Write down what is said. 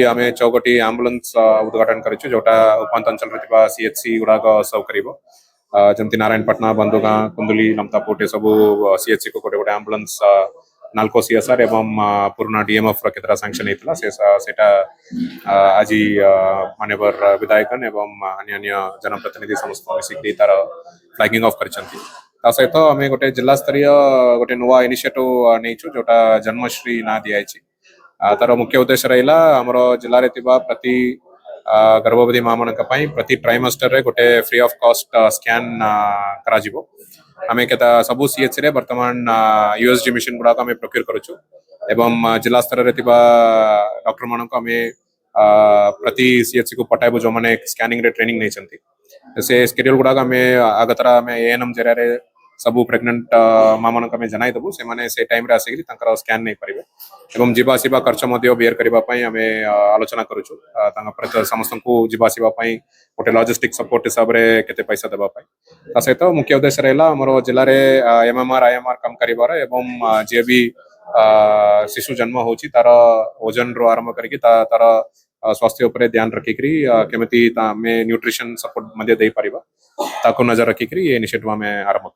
आम 6 आंबुलांस उद्घाटन करूँ जोटा उपात अंचल सीएचसी गुड़ाक सर्व कर जमती नारायणपाटना बंधुगाँ कुंदुली लमतापुट ये सब सीएचसी को गोटे गोटे आंबुलांस नाल्को सीएसआर एवं पुराना डीएमएफ केतरा सैंक्शन होता सेटा आज मानवर विधायकन एवं अन्य जनप्रतिनिधि समस्त मिसिक तार फ्लैगिंग ऑफ कर सहित आम गोटे जिला स्तरीय गोटे नुआ इनिशिएटिव नहीं जोटा जन्मश्री ना दिखाई तार मुख्य उद्देश्य रहा आमर जिले में प्रति गर्भवती माँ मान प्रति ट्राइमेस्टर रे गोटे फ्री ऑफ कॉस्ट स्कैन करा आम के सबू सीएचसी रे वर्तमान यूएसजी मिशन गुड़ाक आम प्रोक्योर करुचु एवं जिला स्तर रे डॉक्टर मान प्रति सीएचसी को पठाइबु जो मैंने स्कैनिंग रे ट्रेनिंग नहीं से स्केड्यूल गुड़ाक आम आगतरा आम एएनएम जरिया सबू प्रेग्नेंट माँ मान जनाई देबू से टाइम रे आसिक स्कैन नहीं पारे एवं जीवासवा खर्च बेयर करने आम आलोचना करुचु समस्त को जीवासवा गोटे लॉजिस्टिक सपोर्ट हिसाब से केते पैसा देवाई सहित मुख्य उद्देश्य रहा आम जिले में एमएमआर आईएमआर कम कर एवं जी भी शिशु जन्म होची तार ओजन रो आरंभ करके तार स्वास्थ्य उपर ध्यान रखिक केमी न्यूट्रिशन सपोर्ट दे पारिबा ताको नजर रखिक ये इनिशिएटिव आम आरंभ कर।